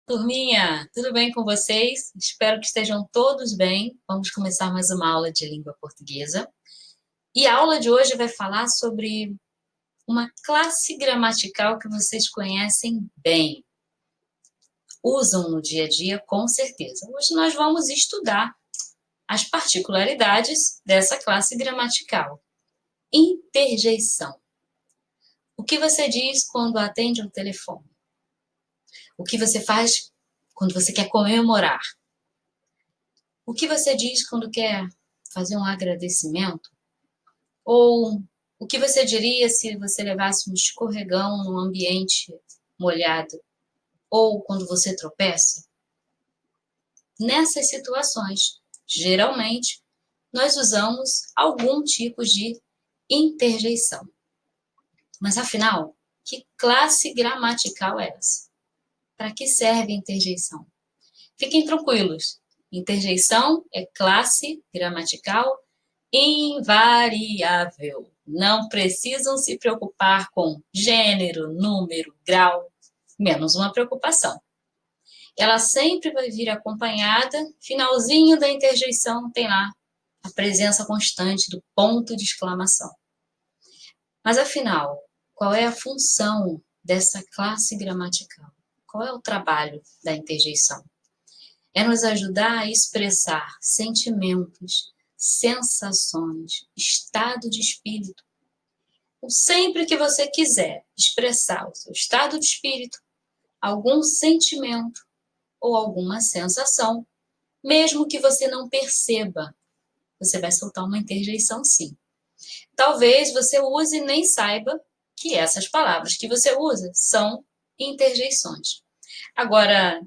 Turminha, tudo bem com vocês? Espero que estejam todos bem. Vamos começar mais uma aula de língua portuguesa. E a aula de hoje vai falar sobre uma classe gramatical que vocês conhecem bem. Usam no dia a dia, com certeza. Hoje nós vamos estudar as particularidades dessa classe gramatical. Interjeição. O que você diz quando atende um telefone? O que você faz quando você quer comemorar? O que você diz quando quer fazer um agradecimento? Ou o que você diria se você levasse um escorregão num ambiente molhado? Ou quando você tropeça? Nessas situações, geralmente, nós usamos algum tipo de interjeição. Mas afinal, que classe gramatical é essa? Para que serve a interjeição? Fiquem tranquilos. Interjeição é classe gramatical invariável. Não precisam se preocupar com gênero, número, grau, menos uma preocupação. Ela sempre vai vir acompanhada, finalzinho da interjeição tem lá a presença constante do ponto de exclamação. Mas afinal, qual é a função dessa classe gramatical? Qual é o trabalho da interjeição? É nos ajudar a expressar sentimentos, sensações, estado de espírito. Então, sempre que você quiser expressar o seu estado de espírito, algum sentimento ou alguma sensação, mesmo que você não perceba, você vai soltar uma interjeição sim. Talvez você use e nem saiba que essas palavras que você usa são interjeições. Agora,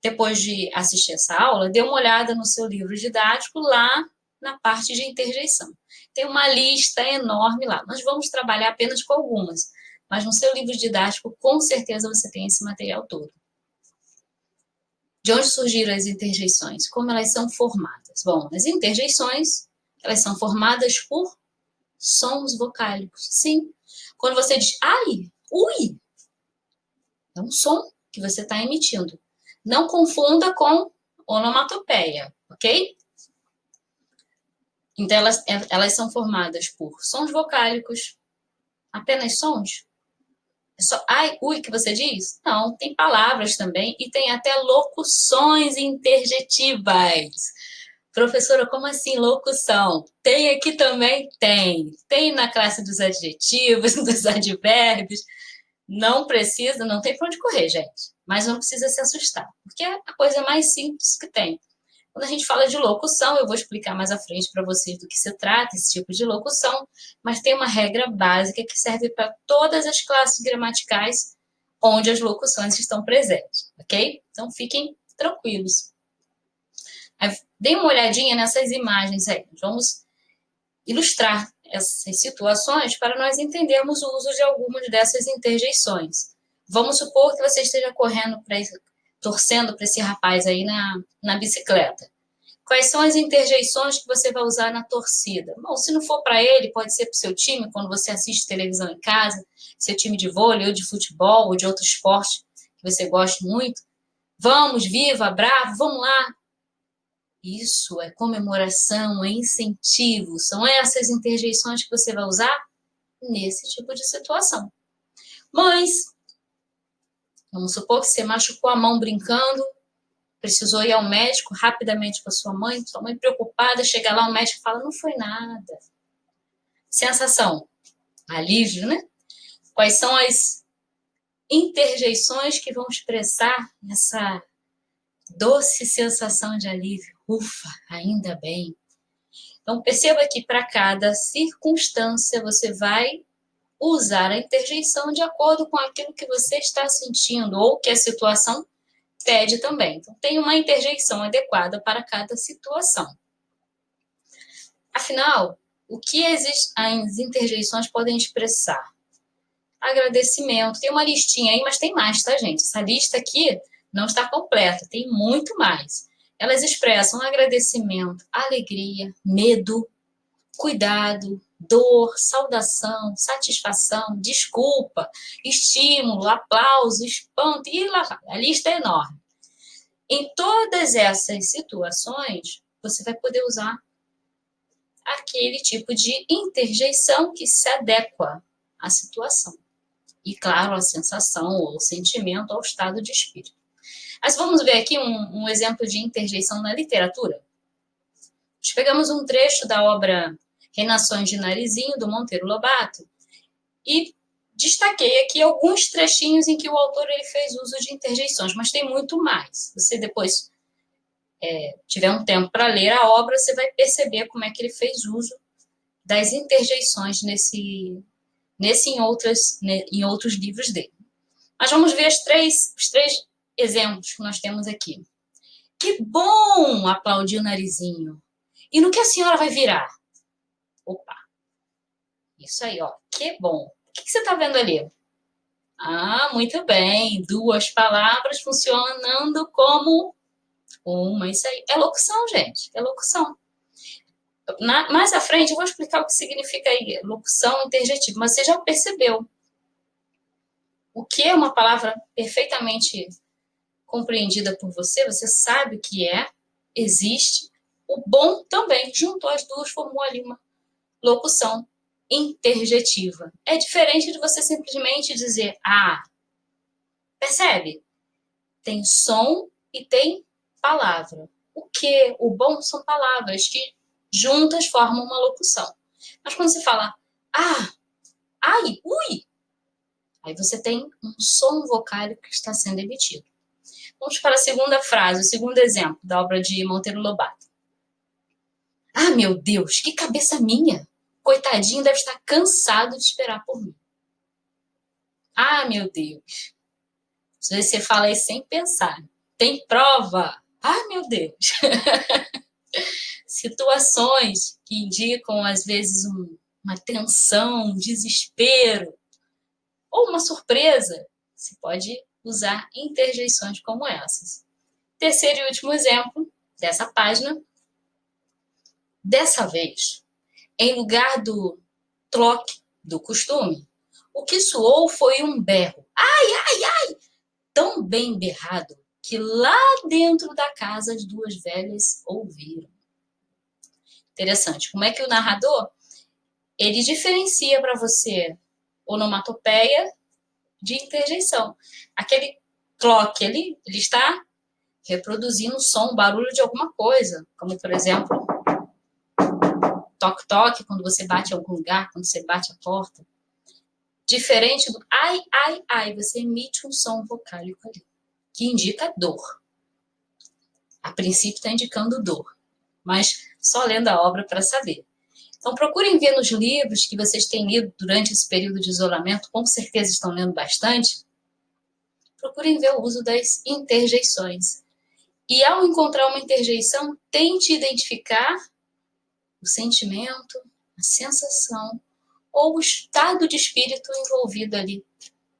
depois de assistir essa aula, dê uma olhada no seu livro didático lá na parte de interjeição. Tem uma lista enorme lá. Nós vamos trabalhar apenas com algumas, mas no seu livro didático, com certeza você tem esse material todo. De onde surgiram as interjeições? Como elas são formadas? Bom, as interjeições, elas são formadas por sons vocálicos. Sim. Quando você diz ai, ui, é um som que você está emitindo. Não confunda com onomatopeia, ok? Então, elas são formadas por sons vocálicos, apenas sons. É só ai, ui que você diz? Não, tem palavras também e tem até locuções interjetivas. Professora, como assim locução? Tem aqui também? Tem. Tem na classe dos adjetivos, dos advérbios. Não precisa, não tem para onde correr, gente. Mas não precisa se assustar, porque é a coisa mais simples que tem. Quando a gente fala de locução, eu vou explicar mais à frente para vocês do que se trata esse tipo de locução, mas tem uma regra básica que serve para todas as classes gramaticais onde as locuções estão presentes, ok? Então fiquem tranquilos. Dê uma olhadinha nessas imagens aí. Vamos ilustrar essas situações para nós entendermos o uso de algumas dessas interjeições. Vamos supor que você esteja torcendo para esse rapaz aí na bicicleta. Quais são as interjeições que você vai usar na torcida? Bom, se não for para ele, pode ser para o seu time, quando você assiste televisão em casa, seu time de vôlei, ou de futebol, ou de outro esporte que você gosta muito. Vamos, viva, bravo, vamos lá. Isso é comemoração, é incentivo, são essas interjeições que você vai usar nesse tipo de situação. Mas, vamos supor que você machucou a mão brincando, precisou ir ao médico rapidamente com a sua mãe preocupada, chega lá, o médico fala, não foi nada. Sensação, alívio, né? Quais são as interjeições que vão expressar essa doce sensação de alívio? Ufa, ainda bem. Então, perceba que para cada circunstância você vai usar a interjeição de acordo com aquilo que você está sentindo ou que a situação pede também. Então, tem uma interjeição adequada para cada situação. Afinal, o que as interjeições podem expressar? Agradecimento. Tem uma listinha aí, mas tem mais, tá, gente? Essa lista aqui não está completa, tem muito mais. Elas expressam agradecimento, alegria, medo, cuidado, dor, saudação, satisfação, desculpa, estímulo, aplauso, espanto, e lá vai. A lista é enorme. Em todas essas situações, você vai poder usar aquele tipo de interjeição que se adequa à situação. E, claro, à sensação ou ao sentimento, ao estado de espírito. Mas vamos ver aqui um exemplo de interjeição na literatura. Nós pegamos um trecho da obra Reinações de Narizinho, do Monteiro Lobato, e destaquei aqui alguns trechinhos em que o autor ele fez uso de interjeições, mas tem muito mais. Você depois tiver um tempo para ler a obra, você vai perceber como é que ele fez uso das interjeições em outros livros dele. Mas vamos ver os três exemplos que nós temos aqui. Que bom! Aplaudiu o Narizinho. E no que a senhora vai virar? Opa! Isso aí, ó. Que bom. O que você está vendo ali? Ah, muito bem. Duas palavras funcionando como uma. Isso aí. É locução, gente. É locução. Mais à frente eu vou explicar o que significa aí, locução interjetiva. Mas você já percebeu o que é uma palavra perfeitamente compreendida por você? Você sabe o que é, existe. O bom também, juntou as duas, formou ali uma locução interjetiva. É diferente de você simplesmente dizer ah. Percebe? Tem som e tem palavra. O que? O bom são palavras que juntas formam uma locução. Mas quando você fala ah, ai, ui, aí você tem um som vocálico que está sendo emitido. Vamos para a segunda frase, o segundo exemplo da obra de Monteiro Lobato. Ah, meu Deus, que cabeça minha! Coitadinho deve estar cansado de esperar por mim. Ah, meu Deus. Às vezes você fala isso sem pensar. Tem prova? Ah, meu Deus. Situações que indicam, às vezes, uma tensão, um desespero ou uma surpresa. Você pode usar interjeições como essas. Terceiro e último exemplo dessa página. Dessa vez, em lugar do troque do costume, o que soou foi um berro. Ai, ai, ai! Tão bem berrado que lá dentro da casa as duas velhas ouviram. Interessante. Como é que o narrador ele diferencia para você onomatopeia de interjeição? Aquele clock, ele está reproduzindo o som, o barulho de alguma coisa, como, por exemplo, toque-toque, quando você bate em algum lugar, quando você bate a porta. Diferente do ai, ai, ai, você emite um som vocálico ali, que indica dor. A princípio está indicando dor, mas só lendo a obra para saber. Então, procurem ver nos livros que vocês têm lido durante esse período de isolamento, com certeza estão lendo bastante, procurem ver o uso das interjeições. E ao encontrar uma interjeição, tente identificar o sentimento, a sensação ou o estado de espírito envolvido ali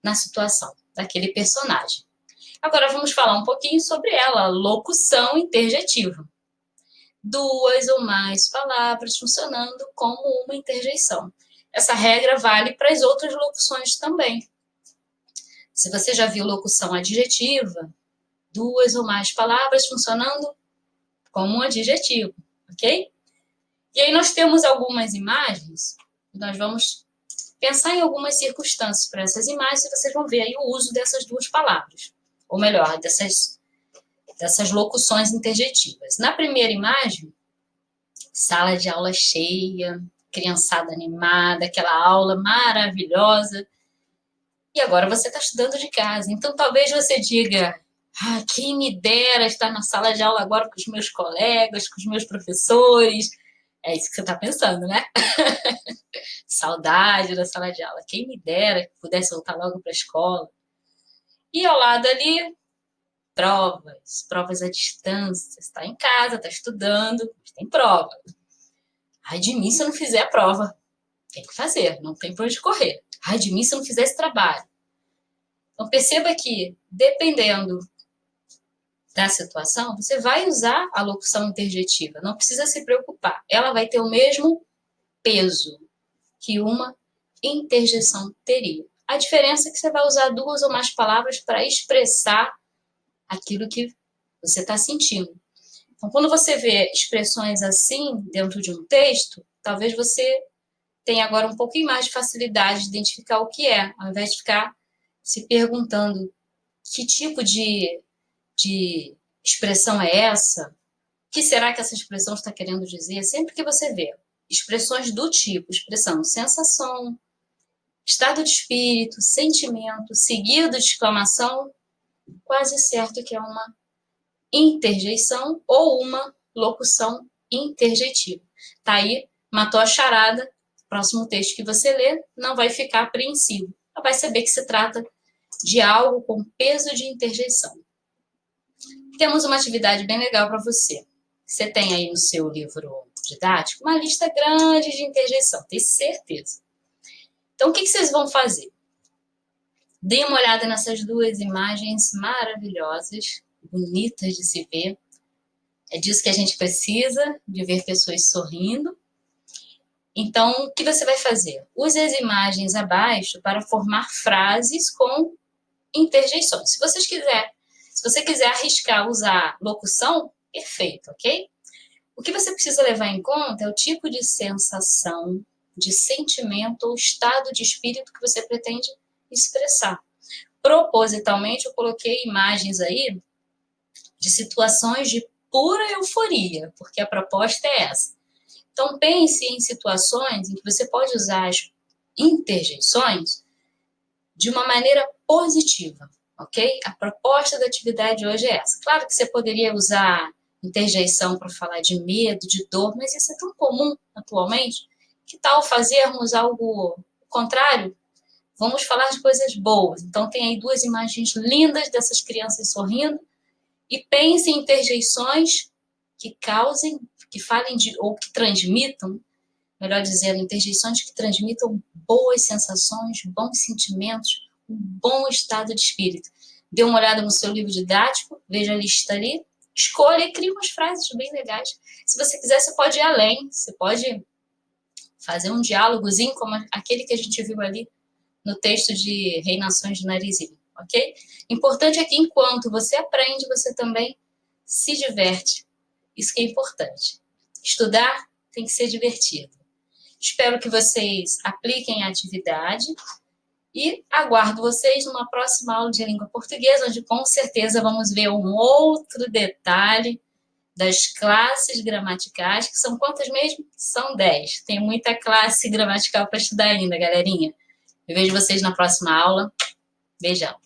na situação daquele personagem. Agora vamos falar um pouquinho sobre ela, locução interjetiva. Duas ou mais palavras funcionando como uma interjeição. Essa regra vale para as outras locuções também. Se você já viu locução adjetiva, duas ou mais palavras funcionando como um adjetivo, ok? E aí nós temos algumas imagens, nós vamos pensar em algumas circunstâncias para essas imagens e vocês vão ver aí o uso dessas duas palavras, ou melhor, dessas locuções interjetivas. Na primeira imagem, sala de aula cheia, criançada animada, aquela aula maravilhosa. E agora você está estudando de casa. Então, talvez você diga, ah, quem me dera estar na sala de aula agora com os meus colegas, com os meus professores. É isso que você está pensando, né? Saudade da sala de aula. Quem me dera que pudesse voltar logo para a escola. E ao lado ali, provas à distância. Você está em casa, está estudando, mas tem prova. Ai de mim se eu não fizer a prova. Tem que fazer, não tem por onde correr. Ai de mim se eu não fizer esse trabalho. Então perceba que, dependendo da situação, você vai usar a locução interjetiva. Não precisa se preocupar. Ela vai ter o mesmo peso que uma interjeição teria. A diferença é que você vai usar duas ou mais palavras para expressar aquilo que você está sentindo. Então, quando você vê expressões assim dentro de um texto, talvez você tenha agora um pouquinho mais de facilidade de identificar o que é, ao invés de ficar se perguntando que tipo de expressão é essa, o que será que essa expressão está querendo dizer. Sempre que você vê expressões do tipo, expressão, sensação, estado de espírito, sentimento, seguido de exclamação, quase certo que é uma interjeição ou uma locução interjeitiva. Tá aí, matou a charada. Próximo texto que você lê não vai ficar apreensivo. Vai saber que se trata de algo com peso de interjeição. Temos uma atividade bem legal para você. Você tem aí no seu livro didático uma lista grande de interjeição, tenho certeza. Então, o que vocês vão fazer? Dê uma olhada nessas duas imagens maravilhosas, bonitas de se ver. É disso que a gente precisa, de ver pessoas sorrindo. Então, o que você vai fazer? Use as imagens abaixo para formar frases com interjeições. Se você quiser arriscar usar locução, perfeito, ok? O que você precisa levar em conta é o tipo de sensação, de sentimento ou estado de espírito que você pretende expressar. Propositalmente, eu coloquei imagens aí de situações de pura euforia, porque a proposta é essa. Então, pense em situações em que você pode usar as interjeições de uma maneira positiva, ok? A proposta da atividade hoje é essa. Claro que você poderia usar interjeição para falar de medo, de dor, mas isso é tão comum atualmente. Que tal fazermos algo contrário? Vamos falar de coisas boas. Então, tem aí duas imagens lindas dessas crianças sorrindo e pense em interjeições que causem, que falem de, ou que transmitam, melhor dizendo, interjeições que transmitam boas sensações, bons sentimentos, um bom estado de espírito. Dê uma olhada no seu livro didático, veja a lista ali, escolha e crie umas frases bem legais. Se você quiser, você pode ir além, você pode fazer um diálogozinho como aquele que a gente viu ali no texto de Reinações de Narizinho, ok? Importante é que enquanto você aprende, você também se diverte. Isso que é importante. Estudar tem que ser divertido. Espero que vocês apliquem a atividade e aguardo vocês numa próxima aula de língua portuguesa, onde com certeza vamos ver um outro detalhe das classes gramaticais, que são quantas mesmo? São 10. Tem muita classe gramatical para estudar ainda, galerinha. Eu vejo vocês na próxima aula. Beijão.